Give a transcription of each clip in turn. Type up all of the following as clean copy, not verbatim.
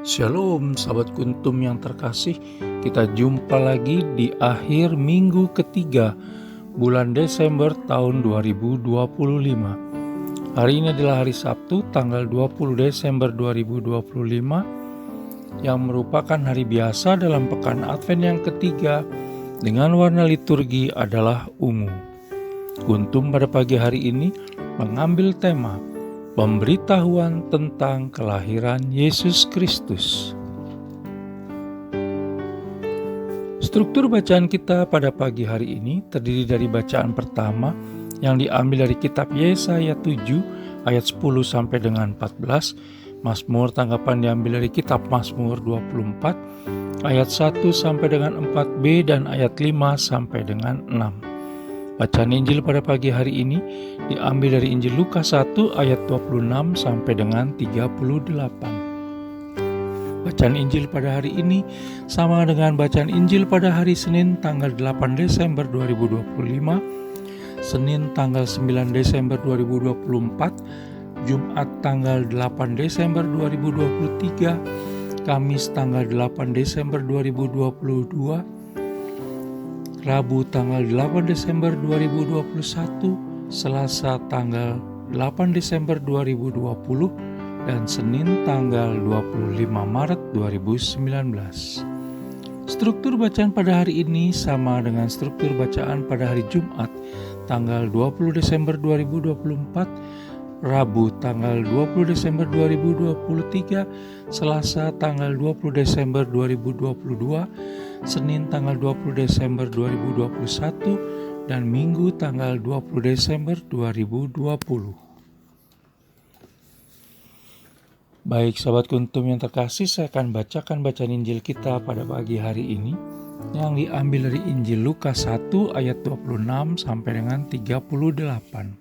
Shalom sahabat Kuntum yang terkasih, kita jumpa lagi di akhir minggu ketiga bulan Desember tahun 2025. Hari ini adalah hari Sabtu tanggal 20 Desember 2025 yang merupakan hari biasa dalam pekan Advent yang ketiga dengan warna liturgi adalah ungu. Kuntum pada pagi hari ini mengambil tema pemberitahuan tentang kelahiran Yesus Kristus. Struktur bacaan kita pada pagi hari ini terdiri dari bacaan pertama yang diambil dari kitab Yesaya 7 ayat 10 sampai dengan 14, Mazmur tanggapan diambil dari kitab Mazmur 24 ayat 1 sampai dengan 4b dan ayat 5 sampai dengan 6. Bacaan Injil pada pagi hari ini diambil dari Injil Lukas 1 ayat 26 sampai dengan 38. Bacaan Injil pada hari ini sama dengan bacaan Injil pada hari Senin tanggal 8 Desember 2025, Senin tanggal 9 Desember 2024, Jumat tanggal 8 Desember 2023, Kamis tanggal 8 Desember 2022, Rabu tanggal 8 Desember 2021, Selasa tanggal 8 Desember 2020, dan Senin tanggal 25 Maret 2019. Struktur bacaan pada hari ini sama dengan struktur bacaan pada hari Jumat tanggal 20 Desember 2024, Rabu tanggal 20 Desember 2023, Selasa tanggal 20 Desember 2022, Senin tanggal 20 Desember 2021, dan Minggu tanggal 20 Desember 2020. Baik sahabat Kuntum yang terkasih, saya akan bacakan bacaan Injil kita pada pagi hari ini yang diambil dari Injil Lukas 1 ayat 26 sampai dengan 38.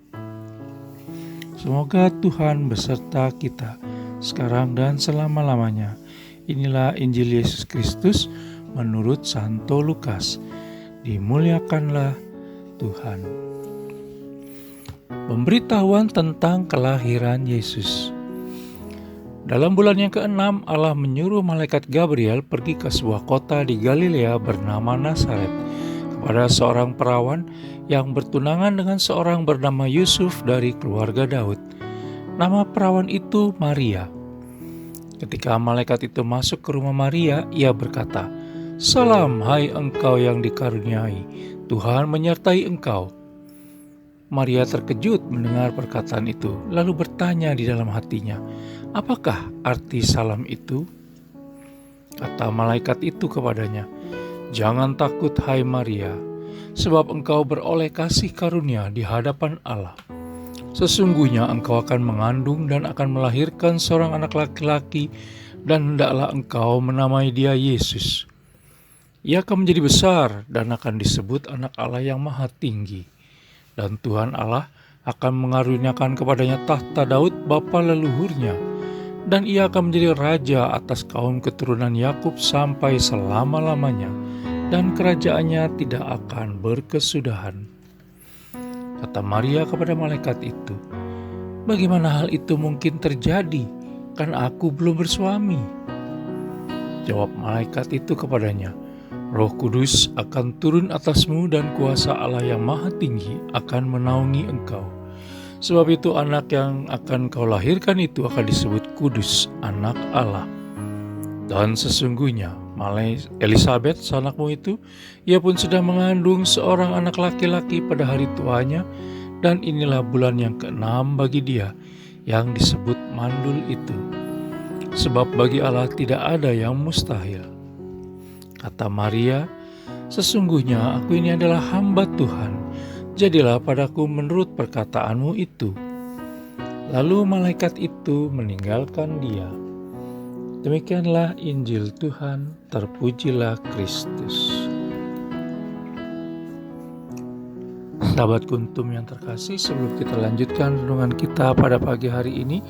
Semoga Tuhan beserta kita sekarang dan selama-lamanya. Inilah Injil Yesus Kristus menurut Santo Lukas. Dimuliakanlah Tuhan. Pemberitahuan tentang kelahiran Yesus. Dalam bulan yang ke-6, Allah menyuruh malaikat Gabriel pergi ke sebuah kota di Galilea bernama Nazaret kepada seorang perawan yang bertunangan dengan seorang bernama Yusuf dari keluarga Daud. Nama perawan itu Maria. Ketika malaikat itu masuk ke rumah Maria, ia berkata, "Salam, hai engkau yang dikaruniai, Tuhan menyertai engkau." Maria terkejut mendengar perkataan itu, lalu bertanya di dalam hatinya, "Apakah arti salam itu?" Kata malaikat itu kepadanya, "Jangan takut, hai Maria, sebab engkau beroleh kasih karunia di hadapan Allah. Sesungguhnya engkau akan mengandung dan akan melahirkan seorang anak laki-laki, dan hendaklah engkau menamai dia Yesus. Ia akan menjadi besar dan akan disebut Anak Allah yang Maha Tinggi. Dan Tuhan Allah akan mengaruniakan kepadanya tahta Daud bapa leluhurnya, dan ia akan menjadi raja atas kaum keturunan Yakub sampai selama-lamanya, dan kerajaannya tidak akan berkesudahan." Kata Maria kepada malaikat itu, "Bagaimana hal itu mungkin terjadi? Kan aku belum bersuami." Jawab malaikat itu kepadanya, "Roh Kudus akan turun atasmu dan kuasa Allah yang Maha Tinggi akan menaungi engkau. Sebab itu anak yang akan kau lahirkan itu akan disebut Kudus, Anak Allah. Dan sesungguhnya Elisabet, sanakmu itu, ia pun sedang mengandung seorang anak laki-laki pada hari tuanya, dan inilah bulan yang ke-6 bagi dia, yang disebut mandul itu. Sebab bagi Allah tidak ada yang mustahil." Kata Maria, "Sesungguhnya aku ini adalah hamba Tuhan, jadilah padaku menurut perkataanmu itu." Lalu malaikat itu meninggalkan dia. Demikianlah Injil Tuhan, terpujilah Kristus. Sahabat Kuntum yang terkasih, sebelum kita lanjutkan renungan kita pada pagi hari ini,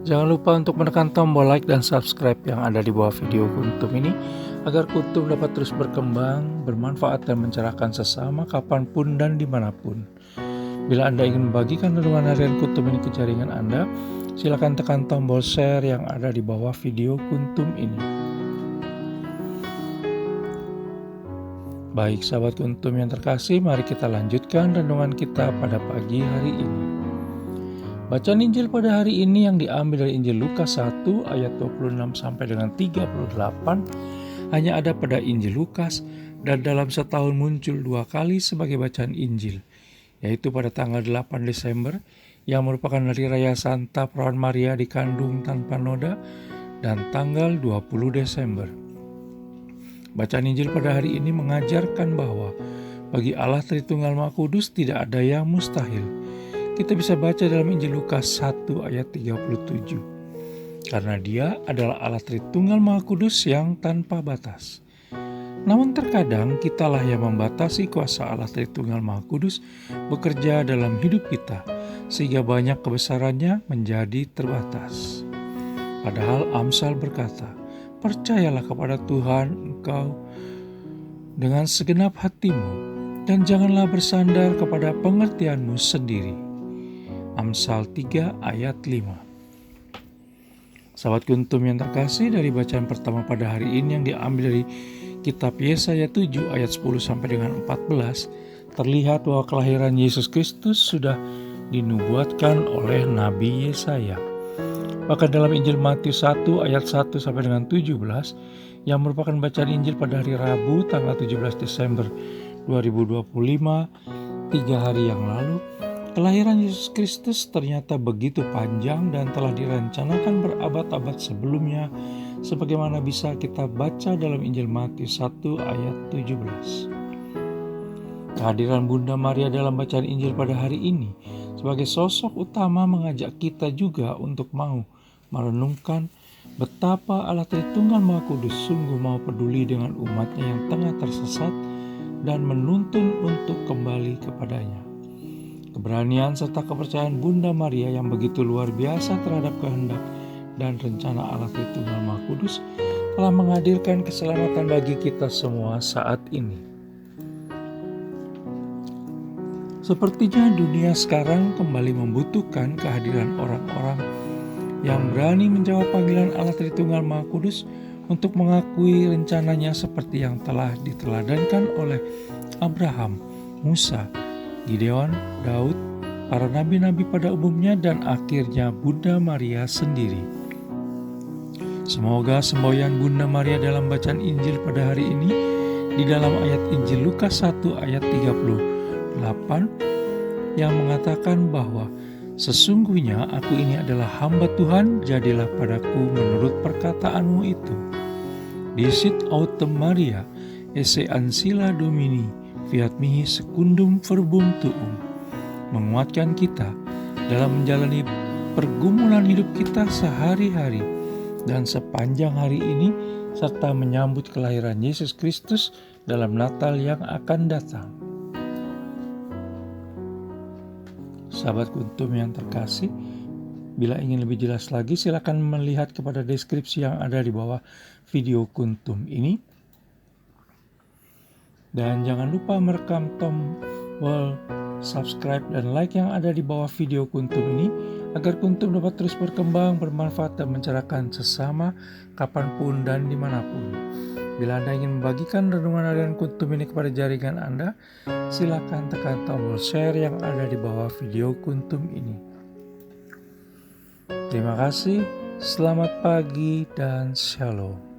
jangan lupa untuk menekan tombol like dan subscribe yang ada di bawah video Kuntum ini, agar Kuntum dapat terus berkembang, bermanfaat dan mencerahkan sesama kapanpun dan dimanapun. Bila Anda ingin membagikan renungan harian Kuntum ini ke jaringan Anda, silakan tekan tombol share yang ada di bawah video Kuntum ini. Baik sahabat Kuntum yang terkasih, mari kita lanjutkan renungan kita pada pagi hari ini. Bacaan Injil pada hari ini yang diambil dari Injil Lukas 1 ayat 26 sampai dengan 38 hanya ada pada Injil Lukas dan dalam setahun muncul 2 kali sebagai bacaan Injil, yaitu pada tanggal 8 Desember yang merupakan hari raya Santa Perawan Maria dikandung tanpa noda dan tanggal 20 Desember. Bacaan Injil pada hari ini mengajarkan bahwa bagi Allah Tritunggal Maha Kudus tidak ada yang mustahil. Kita bisa baca dalam Injil Lukas 1 ayat 37. Karena Dia adalah Allah Tritunggal Maha Kudus yang tanpa batas. Namun terkadang kitalah yang membatasi kuasa Allah Tritunggal Maha Kudus bekerja dalam hidup kita, sehingga banyak kebesarannya menjadi terbatas. Padahal Amsal berkata, percayalah kepada Tuhan engkau dengan segenap hatimu, dan janganlah bersandar kepada pengertianmu sendiri. Amsal 3 ayat 5. Sahabat Kuntum yang terkasih, dari bacaan pertama pada hari ini yang diambil dari Kitab Yesaya 7 ayat 10 sampai dengan 14, terlihat bahwa kelahiran Yesus Kristus sudah dinubuatkan oleh Nabi Yesaya. Bahkan dalam Injil Matius 1 ayat 1 sampai dengan 17 yang merupakan bacaan Injil pada hari Rabu tanggal 17 Desember 2025, 3 hari yang lalu, kelahiran Yesus Kristus ternyata begitu panjang dan telah direncanakan berabad-abad sebelumnya, sebagaimana bisa kita baca dalam Injil Matius 1 ayat 17. Kehadiran Bunda Maria dalam bacaan Injil pada hari ini sebagai sosok utama mengajak kita juga untuk mau merenungkan betapa Allah Tritunggal Maha Kudus sungguh mau peduli dengan umatnya yang tengah tersesat dan menuntun untuk kembali kepadanya. Keberanian serta kepercayaan Bunda Maria yang begitu luar biasa terhadap kehendak dan rencana Allah Tritunggal Maha Kudus telah menghadirkan keselamatan bagi kita semua saat ini. Sepertinya dunia sekarang kembali membutuhkan kehadiran orang-orang yang berani menjawab panggilan Allah Tritunggal Maha Kudus untuk mengakui rencananya seperti yang telah diteladankan oleh Abraham, Musa, Gideon, Daud, para nabi-nabi pada umumnya, dan akhirnya Bunda Maria sendiri. Semoga semboyan Bunda Maria dalam bacaan Injil pada hari ini di dalam ayat Injil Lukas 1 ayat 38 yang mengatakan bahwa sesungguhnya aku ini adalah hamba Tuhan, jadilah padaku menurut perkataanmu itu. Dicit autem Maria, esse ancilla Domini, fiat mihi secundum verbum tuum, menguatkan kita dalam menjalani pergumulan hidup kita sehari-hari dan sepanjang hari ini, serta menyambut kelahiran Yesus Kristus dalam Natal yang akan datang. Sahabat Kuntum yang terkasih, bila ingin lebih jelas lagi silakan melihat kepada deskripsi yang ada di bawah video Kuntum ini. Dan jangan lupa merekam tombol subscribe dan like yang ada di bawah video Kuntum ini agar Kuntum dapat terus berkembang, bermanfaat dan mencerahkan sesama kapanpun dan dimanapun. Bila Anda ingin membagikan renungan harian Kuntum ini kepada jaringan Anda, silakan tekan tombol share yang ada di bawah video Kuntum ini. Terima kasih, selamat pagi dan shalom.